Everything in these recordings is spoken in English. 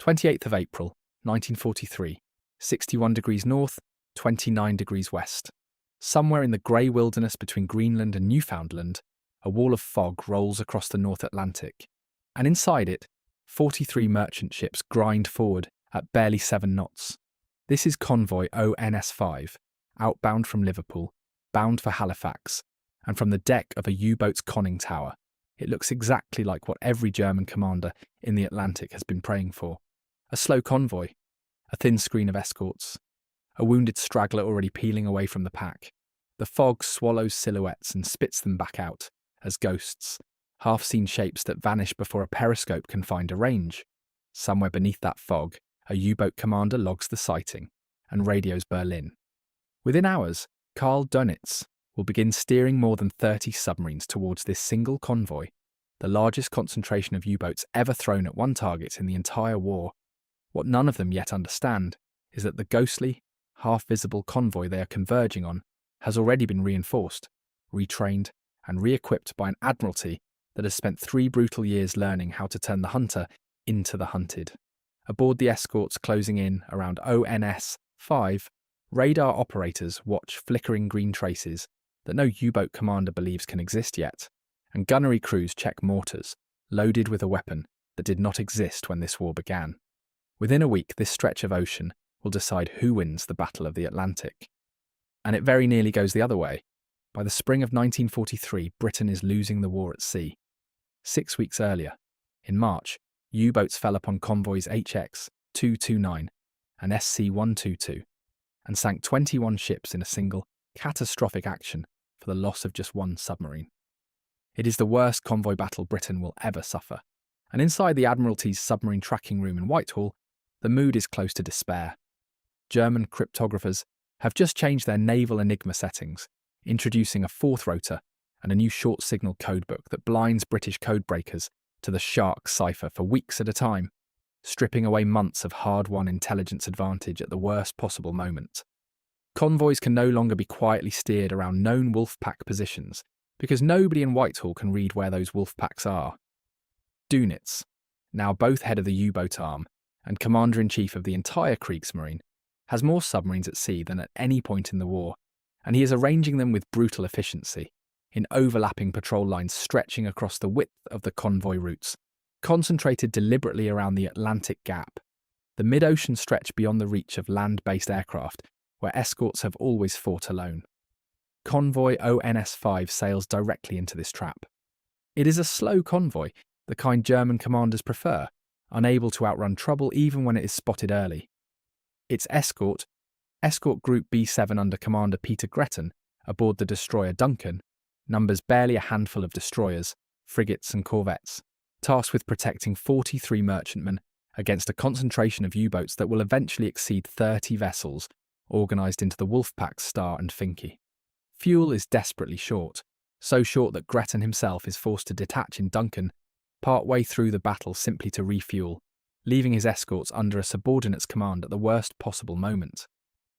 28th of April, 1943, 61 degrees north, 29 degrees west. Somewhere in the grey wilderness between Greenland and Newfoundland, a wall of fog rolls across the North Atlantic, and inside it, 43 merchant ships grind forward at barely 7 knots. This is convoy ONS-5, outbound from Liverpool, bound for Halifax, and from the deck of a U-boat's conning tower, it looks exactly like what every German commander in the Atlantic has been praying for. A slow convoy, a thin screen of escorts, a wounded straggler already peeling away from the pack. The fog swallows silhouettes and spits them back out, as ghosts, half-seen shapes that vanish before a periscope can find a range. Somewhere beneath that fog, a U-boat commander logs the sighting and radios Berlin. Within hours, Karl Dönitz will begin steering more than 30 submarines towards this single convoy, the largest concentration of U-boats ever thrown at one target in the entire war. What none of them yet understand is that the ghostly, half-visible convoy they are converging on has already been reinforced, retrained, and re-equipped by an admiralty that has spent 3 brutal years learning how to turn the hunter into the hunted. Aboard the escorts closing in around ONS-5, radar operators watch flickering green traces that no U-boat commander believes can exist yet, and gunnery crews check mortars, loaded with a weapon that did not exist when this war began. Within a week, this stretch of ocean will decide who wins the Battle of the Atlantic. And it very nearly goes the other way. By the spring of 1943, Britain is losing the war at sea. 6 weeks earlier, in March, U-boats fell upon convoys HX-229 and SC-122 and sank 21 ships in a single, catastrophic action for the loss of just 1 submarine. It is the worst convoy battle Britain will ever suffer, and inside the Admiralty's submarine tracking room in Whitehall, the mood is close to despair. German cryptographers have just changed their naval Enigma settings, introducing a 4th rotor and a new short signal codebook that blinds British codebreakers to the shark cipher for weeks at a time, stripping away months of hard-won intelligence advantage at the worst possible moment. Convoys can no longer be quietly steered around known wolfpack positions because nobody in Whitehall can read where those wolfpacks are. Dönitz, now both head of the U-boat arm and commander-in-chief of the entire Kriegsmarine, has more submarines at sea than at any point in the war, and he is arranging them with brutal efficiency, in overlapping patrol lines stretching across the width of the convoy routes, concentrated deliberately around the Atlantic Gap, the mid-ocean stretch beyond the reach of land-based aircraft, where escorts have always fought alone. Convoy ONS-5 sails directly into this trap. It is a slow convoy, the kind German commanders prefer, unable to outrun trouble even when it is spotted early. Its escort Group B7 under Commander Peter Gretton, aboard the destroyer Duncan, numbers barely a handful of destroyers, frigates and corvettes, tasked with protecting 43 merchantmen against a concentration of U-boats that will eventually exceed 30 vessels, organised into the wolfpacks Star and Finky. Fuel is desperately short, so short that Gretton himself is forced to detach in Duncan part-way through the battle simply to refuel, leaving his escorts under a subordinate's command at the worst possible moment.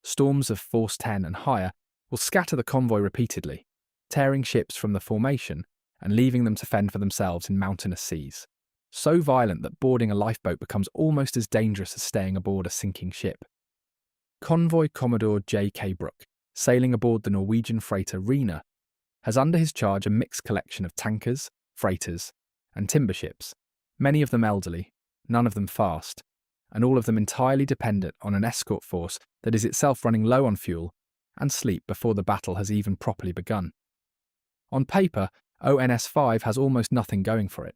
Storms of Force 10 and higher will scatter the convoy repeatedly, tearing ships from the formation and leaving them to fend for themselves in mountainous seas, so violent that boarding a lifeboat becomes almost as dangerous as staying aboard a sinking ship. Convoy Commodore J.K. Brooke, sailing aboard the Norwegian freighter Rena, has under his charge a mixed collection of tankers, freighters, and timber ships, many of them elderly, none of them fast, and all of them entirely dependent on an escort force that is itself running low on fuel and sleep before the battle has even properly begun. On paper, ONS-5 has almost nothing going for it.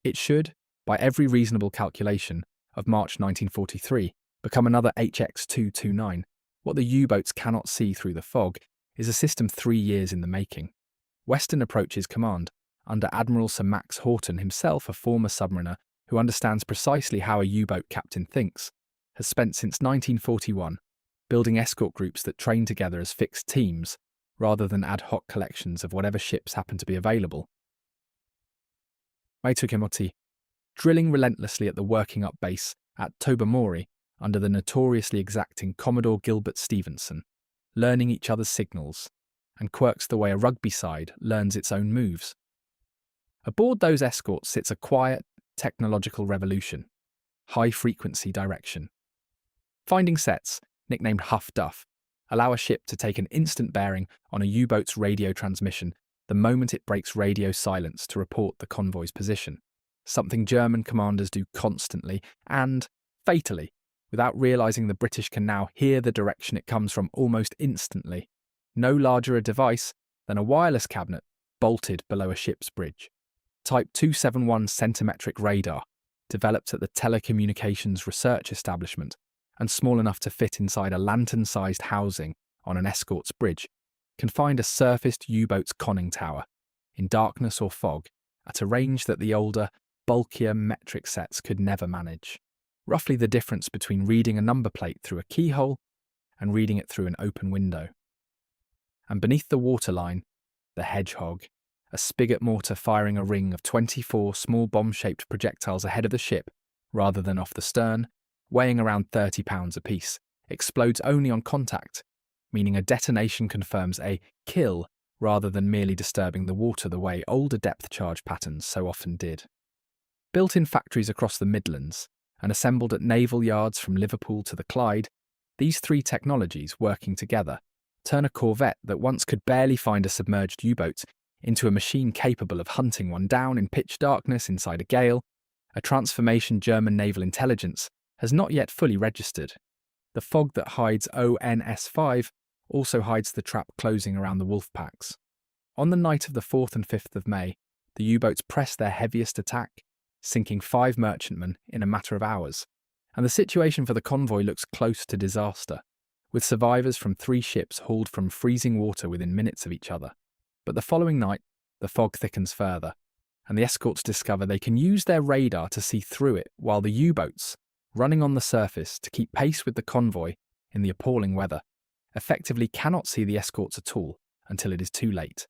It should, by every reasonable calculation of March 1943, become another HX-229. What the U-boats cannot see through the fog is a system 3 years in the making. Western Approach's command, under Admiral Sir Max Horton, himself a former submariner who understands precisely how a U-boat captain thinks, has spent since 1941 building escort groups that train together as fixed teams rather than ad hoc collections of whatever ships happen to be available. Maitukemoti, drilling relentlessly at the working-up base at Tobermory under the notoriously exacting Commodore Gilbert Stevenson, learning each other's signals, and quirks the way a rugby side learns its own moves. Aboard those escorts sits a quiet, technological revolution. high-frequency direction. Finding sets, nicknamed Huff-Duff, allow a ship to take an instant bearing on a U-boat's radio transmission the moment it breaks radio silence to report the convoy's position, something German commanders do constantly and, fatally, without realising the British can now hear the direction it comes from almost instantly, no larger a device than a wireless cabinet bolted below a ship's bridge. Type 271 centimetric radar, developed at the Telecommunications Research Establishment and small enough to fit inside a lantern-sized housing on an escort's bridge, can find a surfaced U-boat's conning tower, in darkness or fog, at a range that the older, bulkier metric sets could never manage. Roughly the difference between reading a number plate through a keyhole and reading it through an open window. And beneath the waterline, the Hedgehog, a spigot mortar firing a ring of 24 small bomb-shaped projectiles ahead of the ship, rather than off the stern, weighing around 30 pounds apiece, explodes only on contact, meaning a detonation confirms a kill rather than merely disturbing the water the way older depth charge patterns so often did. Built in factories across the Midlands and assembled at naval yards from Liverpool to the Clyde, these three technologies working together turn a corvette that once could barely find a submerged U-boat into a machine capable of hunting one down in pitch darkness inside a gale, a transformation German naval intelligence has not yet fully registered. The fog that hides ONS-5 also hides the trap closing around the wolfpacks. On the night of the 4th and 5th of May, the U-boats pressed their heaviest attack, sinking 5 merchantmen in a matter of hours, and the situation for the convoy looks close to disaster, with survivors from 3 ships hauled from freezing water within minutes of each other. But the following night, the fog thickens further, and the escorts discover they can use their radar to see through it, while the U-boats, running on the surface to keep pace with the convoy in the appalling weather, effectively cannot see the escorts at all until it is too late.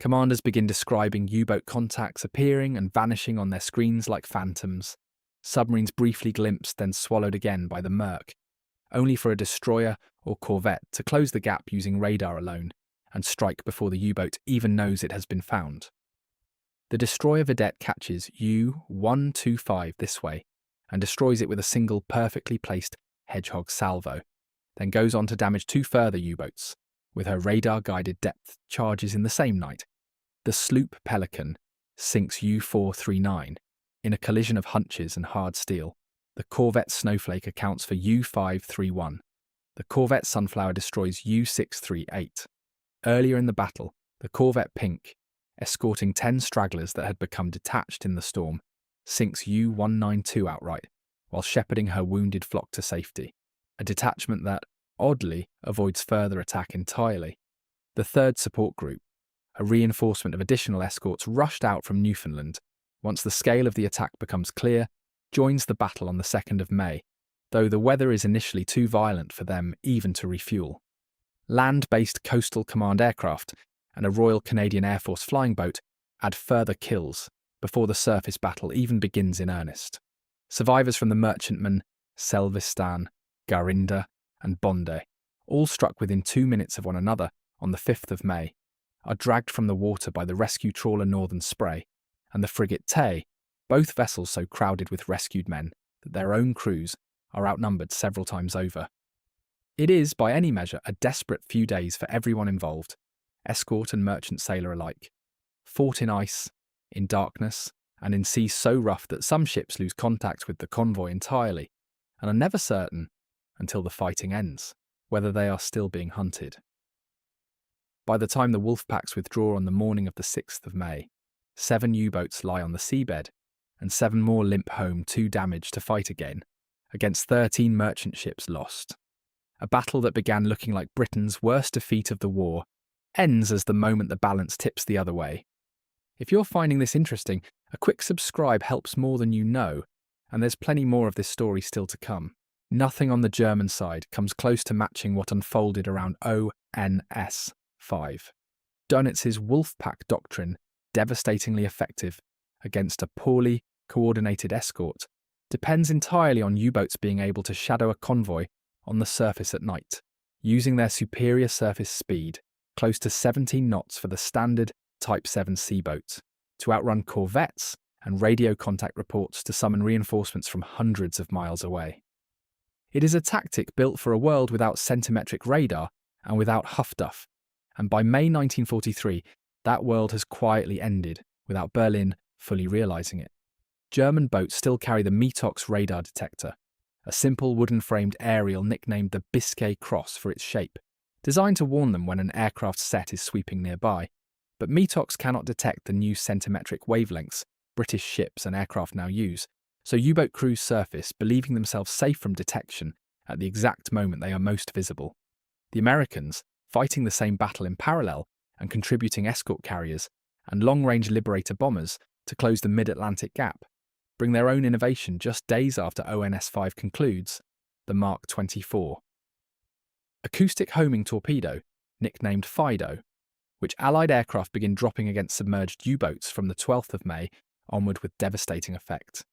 Commanders begin describing U-boat contacts appearing and vanishing on their screens like phantoms, submarines briefly glimpsed then swallowed again by the murk, only for a destroyer or corvette to close the gap using radar alone and strike before the U-boat even knows it has been found. The destroyer vedette catches U-125 this way and destroys it with a single perfectly placed Hedgehog salvo, then goes on to damage 2 further U-boats, with her radar-guided depth charges in the same night. The sloop Pelican sinks U-439 in a collision of hunches and hard steel. The corvette Snowflake accounts for U-531. The corvette Sunflower destroys U-638. Earlier in the battle, the corvette Pink, escorting 10 stragglers that had become detached in the storm, sinks U-192 outright, while shepherding her wounded flock to safety, a detachment that, oddly, avoids further attack entirely. The third support group, a reinforcement of additional escorts rushed out from Newfoundland, once the scale of the attack becomes clear, joins the battle on the 2nd of May, though the weather is initially too violent for them even to refuel. Land-based Coastal Command aircraft and a Royal Canadian Air Force flying boat add further kills before the surface battle even begins in earnest. Survivors from the merchantmen Selvistan, Garinda, and Bonde, all struck within 2 minutes of one another on the 5th of May, are dragged from the water by the rescue trawler Northern Spray and the frigate Tay, both vessels so crowded with rescued men that their own crews are outnumbered several times over. It is, by any measure, a desperate few days for everyone involved, escort and merchant sailor alike, fought in ice, in darkness, and in seas so rough that some ships lose contact with the convoy entirely and are never certain, until the fighting ends, whether they are still being hunted. By the time the wolfpacks withdraw on the morning of the 6th of May, 7 U-boats lie on the seabed, and 7 more limp home too damaged to fight again, against 13 merchant ships lost. A battle that began looking like Britain's worst defeat of the war ends as the moment the balance tips the other way. If you're finding this interesting, a quick subscribe helps more than you know, and there's plenty more of this story still to come. Nothing on the German side comes close to matching what unfolded around ONS-5. Dönitz's wolfpack doctrine, devastatingly effective against a poorly coordinated escort, depends entirely on U-boats being able to shadow a convoy on the surface at night, using their superior surface speed, close to 17 knots for the standard Type 7 C boat, to outrun corvettes and radio contact reports to summon reinforcements from hundreds of miles away. It is a tactic built for a world without centimetric radar and without Huff-Duff, and by May 1943, that world has quietly ended, without Berlin fully realising it. German boats still carry the Metox radar detector, a simple wooden-framed aerial nicknamed the Biscay Cross for its shape, designed to warn them when an aircraft set is sweeping nearby. But Metox cannot detect the new centimetric wavelengths British ships and aircraft now use, so U-boat crews surface, believing themselves safe from detection at the exact moment they are most visible. The Americans, fighting the same battle in parallel and contributing escort carriers and long-range Liberator bombers to close the mid-Atlantic gap, bring their own innovation just days after ONS-5 concludes, the Mark 24. Acoustic homing torpedo, nicknamed Fido, which Allied aircraft begin dropping against submerged U-boats from the 12th of May onward with devastating effect.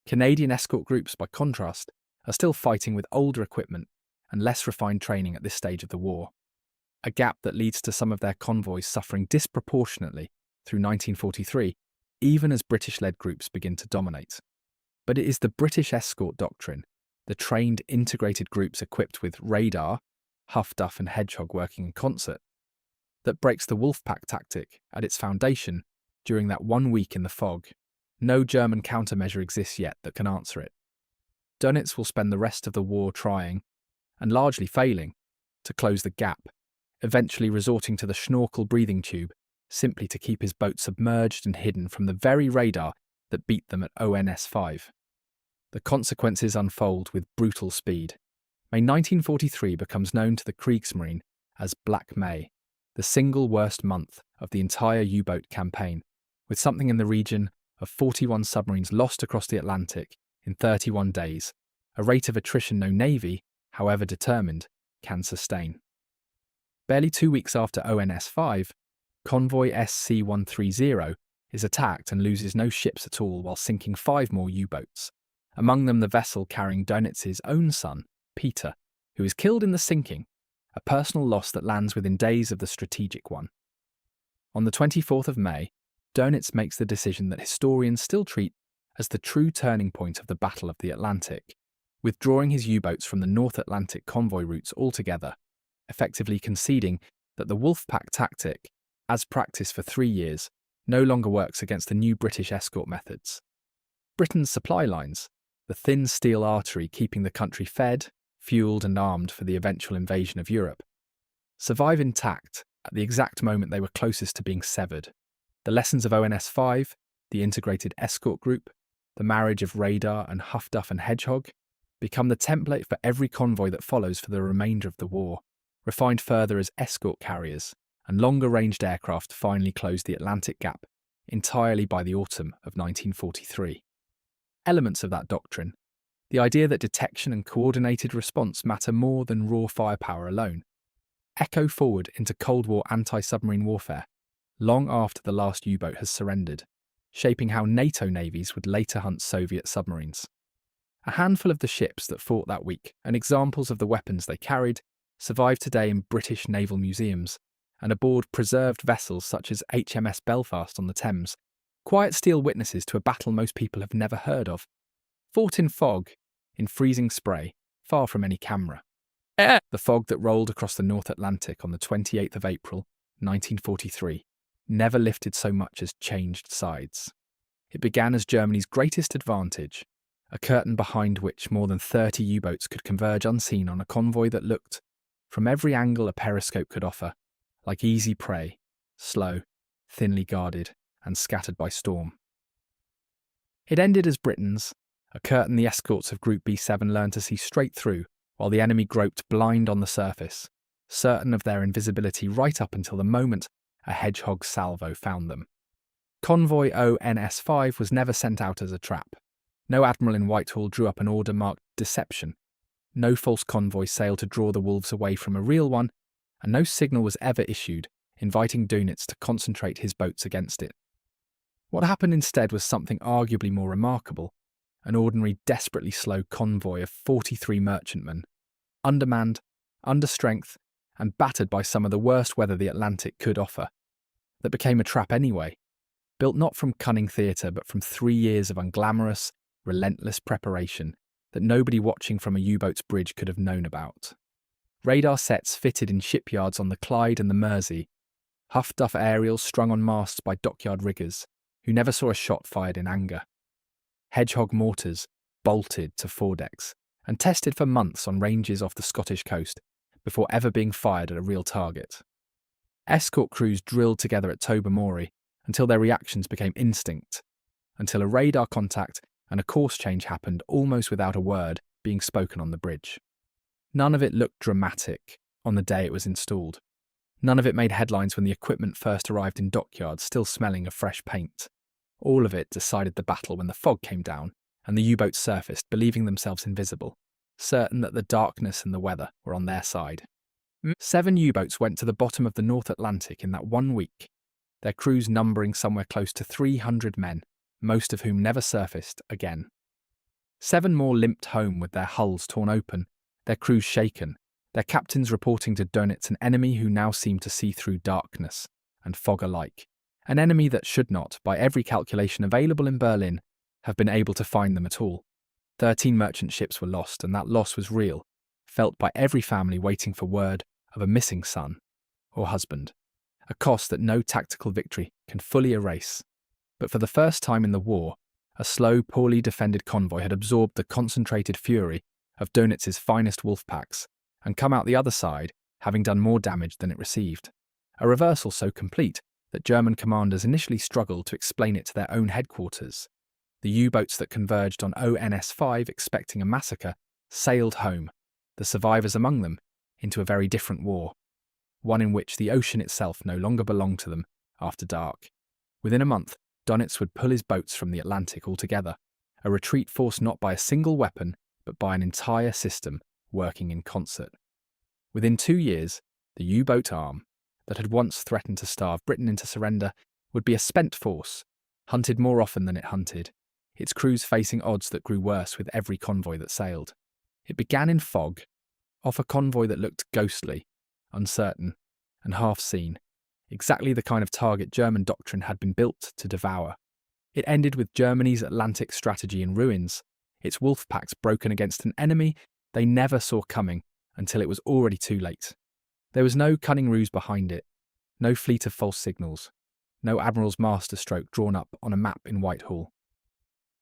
Canadian escort groups, by contrast, are still fighting with older equipment and less refined training at this stage of the war, a gap that leads to some of their convoys suffering disproportionately through 1943, even as British-led groups begin to dominate. But it is the British escort doctrine, the trained integrated groups equipped with radar, Huff-Duff and Hedgehog working in concert, that breaks the wolfpack tactic at its foundation during that 1 week in the fog. No German countermeasure exists yet that can answer it. Dönitz will spend the rest of the war trying, and largely failing, to close the gap, eventually resorting to the schnorkel breathing tube simply to keep his boat submerged and hidden from the very radar that beat them at ONS-5. The consequences unfold with brutal speed. May 1943 becomes known to the Kriegsmarine as Black May, the single worst month of the entire U-boat campaign, with something in the region of 41 submarines lost across the Atlantic in 31 days, a rate of attrition no navy, however determined, can sustain. Barely 2 weeks after ONS-5, convoy SC-130 is attacked and loses no ships at all while sinking 5 more U-boats, among them the vessel carrying Dönitz's own son, Peter, who is killed in the sinking, a personal loss that lands within days of the strategic one. On the 24th of May, Dönitz makes the decision that historians still treat as the true turning point of the Battle of the Atlantic, withdrawing his U-boats from the North Atlantic convoy routes altogether, effectively conceding that the wolfpack tactic, as practiced for 3 years, no longer works against the new British escort methods. Britain's supply lines, the thin steel artery keeping the country fed, fueled and armed for the eventual invasion of Europe, survive intact at the exact moment they were closest to being severed. The lessons of ONS-5, the integrated escort group, the marriage of radar and Huff-Duff and Hedgehog, become the template for every convoy that follows for the remainder of the war, refined further as escort carriers, and longer-ranged aircraft finally closed the Atlantic gap entirely by the autumn of 1943. Elements of that doctrine, the idea that detection and coordinated response matter more than raw firepower alone, echo forward into Cold War anti-submarine warfare, long after the last U-boat has surrendered, shaping how NATO navies would later hunt Soviet submarines. A handful of the ships that fought that week and examples of the weapons they carried survive today in British naval museums and aboard preserved vessels such as HMS Belfast on the Thames, quiet steel witnesses to a battle most people have never heard of, fought in fog, in freezing spray, far from any camera. The fog that rolled across the North Atlantic on the 28th of April, 1943, never lifted so much as changed sides. It began as Germany's greatest advantage, a curtain behind which more than 30 U-boats could converge unseen on a convoy that looked, from every angle a periscope could offer, like easy prey, slow, thinly guarded, and scattered by storm. It ended as Britain's, a curtain the escorts of Group B7 learned to see straight through, while the enemy groped blind on the surface, certain of their invisibility right up until the moment a Hedgehog salvo found them. Convoy ONS-5 was never sent out as a trap. No admiral in Whitehall drew up an order marked deception. No false convoy sailed to draw the wolves away from a real one, and no signal was ever issued inviting Dönitz to concentrate his boats against it. What happened instead was something arguably more remarkable, an ordinary desperately slow convoy of 43 merchantmen, undermanned, under strength, and battered by some of the worst weather the Atlantic could offer, that became a trap anyway, built not from cunning theatre but from 3 years of unglamorous, relentless preparation that nobody watching from a U-boat's bridge could have known about. Radar sets fitted in shipyards on the Clyde and the Mersey, Huff-Duff aerials strung on masts by dockyard riggers, who never saw a shot fired in anger. Hedgehog mortars bolted to foredecks and tested for months on ranges off the Scottish coast before ever being fired at a real target. Escort crews drilled together at Tobermory until their reactions became instinct, until a radar contact and a course change happened almost without a word being spoken on the bridge. None of it looked dramatic on the day it was installed. None of it made headlines when the equipment first arrived in dockyards still smelling of fresh paint. All of it decided the battle when the fog came down and the U-boats surfaced, believing themselves invisible, certain that the darkness and the weather were on their side. 7 U-boats went to the bottom of the North Atlantic in that 1 week, their crews numbering somewhere close to 300 men, most of whom never surfaced again. 7 more limped home with their hulls torn open, their crews shaken, their captains reporting to Dönitz an enemy who now seemed to see through darkness and fog alike, an enemy that should not, by every calculation available in Berlin, have been able to find them at all. 13 merchant ships were lost, and that loss was real, felt by every family waiting for word of a missing son or husband, a cost that no tactical victory can fully erase. But for the first time in the war, a slow, poorly defended convoy had absorbed the concentrated fury of Dönitz's finest wolfpacks and come out the other side, having done more damage than it received. A reversal so complete that German commanders initially struggled to explain it to their own headquarters. The U-boats that converged on ONS-5 expecting a massacre sailed home, the survivors among them, into a very different war, one in which the ocean itself no longer belonged to them after dark. Within a month, Dönitz would pull his boats from the Atlantic altogether, a retreat forced not by a single weapon, but by an entire system working in concert. Within 2 years, the U-boat arm, that had once threatened to starve Britain into surrender, would be a spent force, hunted more often than it hunted, its crews facing odds that grew worse with every convoy that sailed. It began in fog, off a convoy that looked ghostly, uncertain, and half-seen, exactly the kind of target German doctrine had been built to devour. It ended with Germany's Atlantic strategy in ruins, its wolfpacks broken against an enemy they never saw coming until it was already too late. There was no cunning ruse behind it, no fleet of false signals, no admiral's masterstroke drawn up on a map in Whitehall.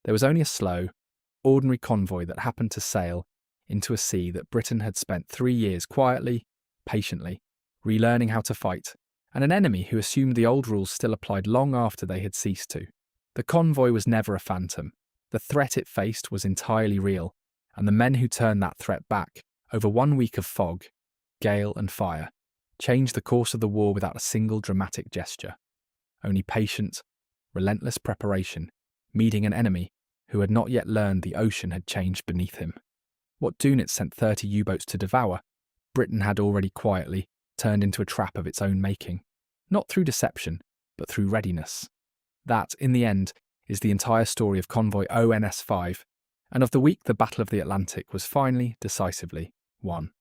There was only a slow, ordinary convoy that happened to sail into a sea that Britain had spent 3 years quietly, patiently, relearning how to fight, and an enemy who assumed the old rules still applied long after they had ceased to. The convoy was never a phantom. The threat it faced was entirely real, and the men who turned that threat back, over 1 week of fog, gale and fire, changed the course of the war without a single dramatic gesture. Only patient, relentless preparation, meeting an enemy who had not yet learned the ocean had changed beneath him. What Dönitz sent 30 U-boats to devour, Britain had already quietly turned into a trap of its own making, not through deception, but through readiness. That, in the end, is the entire story of convoy ONS-5, and of the week the Battle of the Atlantic was finally, decisively, won.